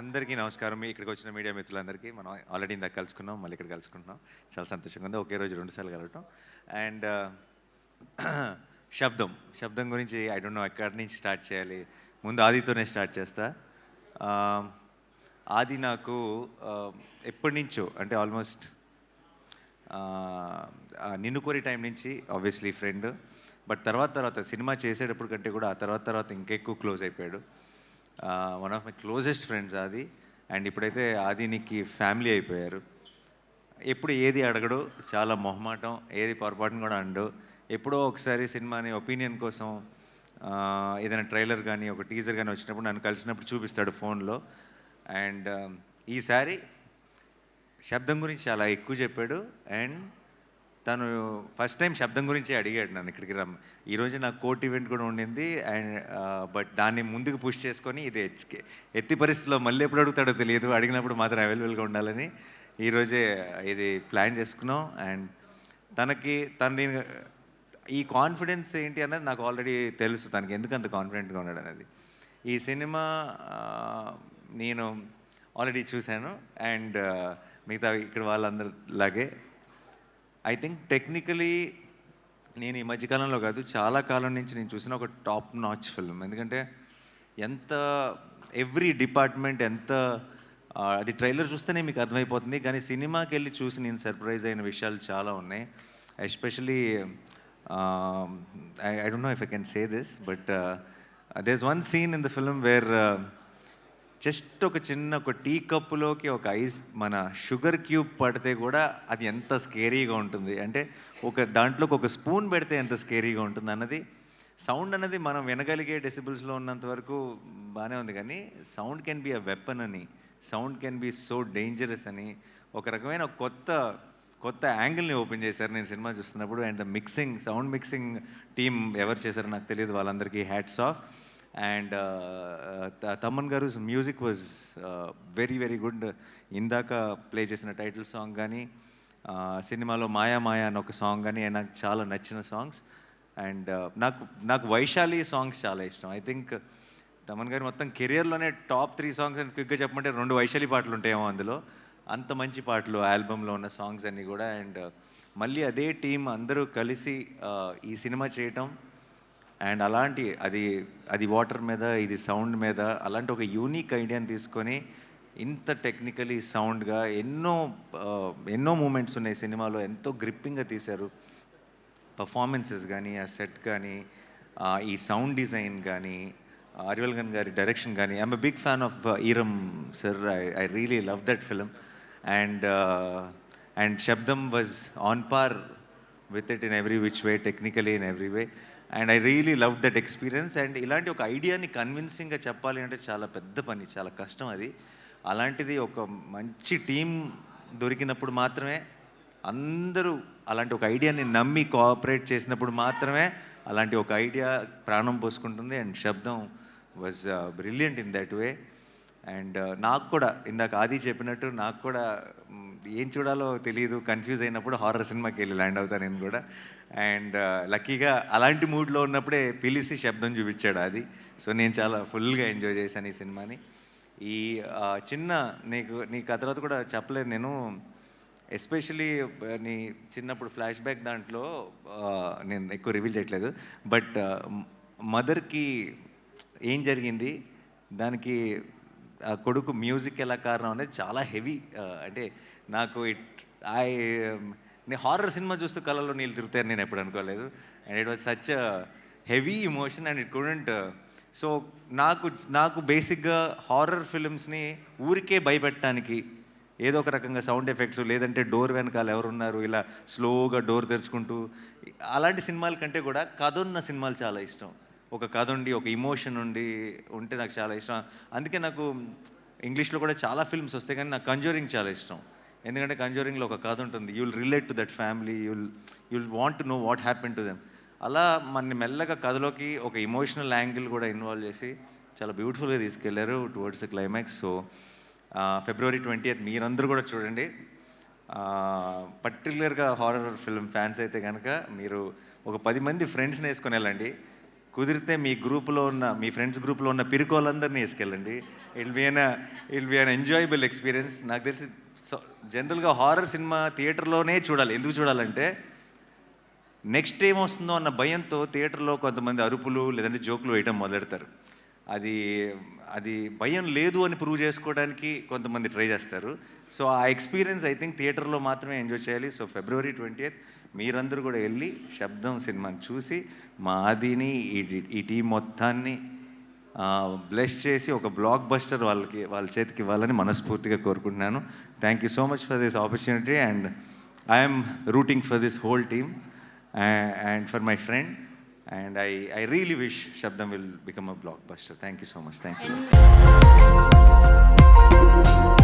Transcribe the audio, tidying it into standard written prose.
అందరికీ నమస్కారం. ఇక్కడికి వచ్చిన మీడియా మిత్రులందరికీ మనం ఆల్రెడీ ఇందాక కలుసుకున్నాం, మళ్ళీ ఇక్కడ కలుసుకుంటున్నాం. చాలా సంతోషంగా ఉంది. ఒకే రోజు 2 సార్లు కలవటం. అండ్ శబ్దం గురించి ఐ డోంట్ నో ఎక్కడి నుంచి స్టార్ట్ చేయాలి. ముందు ఆదితోనే స్టార్ట్ చేస్తా. ఆది నాకు ఎప్పటి నుంచో అంటే ఆల్మోస్ట్ నిన్ను కోరి టైం నుంచి ఆబ్వియస్లీ ఫ్రెండ్. బట్ తర్వాత సినిమా చేసేటప్పుడు కంటే కూడా ఆ తర్వాత ఇంకెక్కువ క్లోజ్ అయిపోయాడు. One of my closest friends ఆది. అండ్ ఇప్పుడైతే ఆదినికి ఫ్యామిలీ అయిపోయారు. ఎప్పుడు ఏది అడగడు, చాలా మొహమాటం, ఏది పొరపాటును కూడా అండు. ఎప్పుడో ఒకసారి సినిమాని ఒపీనియన్ కోసం ఏదైనా ట్రైలర్ కానీ ఒక టీజర్ కానీ వచ్చినప్పుడు నన్ను కలిసినప్పుడు చూపిస్తాడు ఫోన్లో. అండ్ ఈసారి శబ్దం గురించి చాలా ఎక్కువ చెప్పాడు. అండ్ తను ఫస్ట్ టైం శబ్దం గురించే అడిగాడు నన్ను ఇక్కడికి రమ్మ. ఈరోజు నాకు కోర్ట్ ఈవెంట్ కూడా ఉండింది. అండ్ బట్ దాన్ని ముందుకు పుష్ చేసుకొని ఇది ఎత్తి పరిస్థితిలో మళ్ళీ ఎప్పుడు అడుగుతాడో తెలియదు, అడిగినప్పుడు మాత్రం అవైలబుల్గా ఉండాలని ఈరోజే ఇది ప్లాన్ చేసుకున్నాం. అండ్ తనది ఈ కాన్ఫిడెన్స్ ఏంటి అన్నది నాకు ఆల్రెడీ తెలుసు, తనకి ఎందుకు అంత కాన్ఫిడెంట్గా ఉన్నాడు అనేది. ఈ సినిమా నేను ఆల్రెడీ చూశాను. అండ్ మిగతా ఇక్కడ వాళ్ళందరిలాగే ఐ థింక్ టెక్నికలీ నేను ఈ మధ్యకాలంలో కాదు, చాలా కాలం నుంచి నేను చూసిన ఒక టాప్ నాచ్ ఫిల్మ్. ఎందుకంటే ఎంత ఎవ్రీ డిపార్ట్మెంట్ ఎంత అది ట్రైలర్ చూస్తేనే మీకు అర్థమైపోతుంది. కానీ సినిమాకి వెళ్ళి చూసి నేను సర్ప్రైజ్ అయిన విషయాలు చాలా ఉన్నాయి. Especially I don't know if I can say this, but there is one scene in the film where just ఒక టీ కప్పులోకి ఒక ఐస్ మన షుగర్ క్యూబ్ పడితే కూడా అది ఎంత స్కేరీగా ఉంటుంది అంటే దాంట్లోకి ఒక స్పూన్ పెడితే ఎంత స్కేరీగా ఉంటుంది అన్నది. సౌండ్ అనేది మనం వినగలిగే డెసిబుల్స్లో ఉన్నంత వరకు బాగానే ఉంది, కానీ sound can be a weapon అని, sound can be so dangerous అని ఒక రకమైన కొత్త యాంగిల్ని ఓపెన్ చేశారు నేను సినిమా చూస్తున్నప్పుడు. అండ్ సౌండ్ మిక్సింగ్ టీమ్ ఎవరు చేశారో నాకు తెలియదు, వాళ్ళందరికీ హ్యాట్స్ ఆఫ్. అండ్ తమన్ గారు music was very very good. ఇందాక ప్లే చేసిన టైటిల్ సాంగ్ కానీ సినిమాలో మాయా మాయా అని ఒక సాంగ్ కానీ నాకు చాలా నచ్చిన సాంగ్స్. అండ్ నాకు వైశాలి సాంగ్స్ చాలా ఇష్టం. ఐ థింక్ తమన్ గారు మొత్తం కెరియర్లోనే టాప్ 3 సాంగ్స్ అని క్విక్గా చెప్పమంటే 2 వైశాలి పాటలు ఉంటాయేమో అందులో. అంత మంచి పాటలు ఆల్బంలో ఉన్న సాంగ్స్ అన్నీ కూడా. అండ్ మళ్ళీ అదే టీం అందరూ కలిసి ఈ సినిమా చేయటం అండ్ అలాంటి అది వాటర్ మీద, ఇది సౌండ్ మీద, అలాంటి ఒక యూనిక్ ఐడియాని తీసుకొని ఇంత టెక్నికలీ సౌండ్గా ఎన్నో మూమెంట్స్ ఉన్నాయి సినిమాలో, ఎంతో గ్రిప్పింగ్గా తీశారు. పర్ఫార్మెన్సెస్ కానీ, ఆ సెట్ కానీ, ఈ సౌండ్ డిజైన్ కానీ, అరివల్గన్ గారి డైరెక్షన్ కానీ. I'm a big fan of Eeram sir. I really love that film. And Sabdham was on par with it in every which way, technically in every way. And I really love that experience. And ఇలాంటి ఒక ఐడియాని కన్విన్సింగ్గా చెప్పాలి అంటే చాలా పెద్ద పని, చాలా కష్టం అది. అలాంటిది ఒక మంచి టీం దొరికినప్పుడు మాత్రమే, అందరూ అలాంటి ఒక ఐడియాని నమ్మి కోఆపరేట్ చేసినప్పుడు మాత్రమే అలాంటి ఒక ఐడియా ప్రాణం పోసుకుంటుంది. And Sabdham was brilliant in that way. And నాకు కూడా ఇందాక ఆది చెప్పినట్టు నాకు కూడా ఏం చూడాలో తెలియదు, కన్ఫ్యూజ్ అయినప్పుడు హారర్ సినిమాకి వెళ్ళి ల్యాండ్ అవుతాను నేను కూడా. అండ్ లక్కీగా అలాంటి మూడ్లో ఉన్నప్పుడే పిలిచి శబ్దం చూపించాడు అది. సో నేను చాలా ఫుల్గా ఎంజాయ్ చేశాను ఈ సినిమాని. ఈ నీకు ఆ తర్వాత కూడా చెప్పలేదు నేను, ఎస్పెషలీ నీ చిన్నప్పుడు ఫ్లాష్ బ్యాక్ దాంట్లో నేను ఎక్కువ రివీల్ చేయట్లేదు, బట్ మదర్కి ఏం జరిగింది, దానికి ఆ కొడుకు మ్యూజిక్ ఎలా కారణం అనేది చాలా హెవీ. అంటే నాకు నేను హారర్ సినిమా చూస్తూ కళ్ళలో నీళ్ళు తిరుగుతాయని నేను ఎప్పుడు అనుకోలేదు. And it was such a heavy emotion and it couldn't. So నాకు బేసిక్గా హారర్ ఫిలిమ్స్ని ఊరికే భయపెట్టడానికి ఏదో ఒక రకంగా సౌండ్ ఎఫెక్ట్స్, లేదంటే డోర్ వెనకాల ఎవరున్నారు ఇలా స్లోగా డోర్ తెరుచుకుంటూ, అలాంటి సినిమాల కంటే కూడా కథ ఉన్న సినిమాలు చాలా ఇష్టం. ఒక కథ ఉండి ఒక ఇమోషన్ ఉంటే నాకు చాలా ఇష్టం. అందుకే నాకు ఇంగ్లీష్లో కూడా చాలా ఫిల్మ్స్ వస్తాయి, కానీ నాకు కంజూరింగ్ చాలా ఇష్టం. ఎందుకంటే కంజూరింగ్లో ఒక కథ ఉంటుంది, you will relate to that family, you will want to know what happen to them. అలా మన మెల్లగా కథలోకి ఒక ఇమోషనల్ యాంగిల్ కూడా ఇన్వాల్వ్ చేసి చాలా బ్యూటిఫుల్గా తీసుకెళ్లారు towards the climax. So February 20th మీరందరూ కూడా చూడండి. పర్టికులర్గా హారర్ ఫిల్మ్ ఫ్యాన్స్ అయితే కనుక మీరు ఒక 10 మంది ఫ్రెండ్స్ని వేసుకొని వెళ్ళండి. కుదిరితే మీ గ్రూప్లో ఉన్న మీ ఫ్రెండ్స్ గ్రూప్లో ఉన్న పిరుకోళ్ళందరినీ వేసుకెళ్ళండి. ఇల్ బి అన్ ఎంజాయబుల్ ఎక్స్పీరియన్స్. నాకు తెలిసి జనరల్గా హారర్ సినిమా థియేటర్లోనే చూడాలి. ఎందుకు చూడాలంటే నెక్స్ట్ ఏమొస్తుందో అన్న భయంతో థియేటర్లో కొంతమంది అరుపులు లేదంటే జోకులు వేయటం మొదలెడతారు. అది అది భయం లేదు అని ప్రూవ్ చేసుకోవడానికి కొంతమంది ట్రై చేస్తారు. సో ఆ ఎక్స్పీరియన్స్ ఐ థింక్ థియేటర్లో మాత్రమే ఎంజాయ్ చేయాలి. సో February 20th మీరందరూ కూడా వెళ్ళి శబ్దం సినిమాని చూసి మా ఆదిని ఈ టీం మొత్తాన్ని బ్లెస్ చేసి ఒక బ్లాక్ బస్టర్ వాళ్ళ చేతికి ఇవ్వాలని మనస్ఫూర్తిగా కోరుకుంటున్నాను. Thank you so much for this opportunity and I'm rooting for this whole team and for my friend, and I really wish Shabdam will become a blockbuster. Thank you so much. Thanks a lot.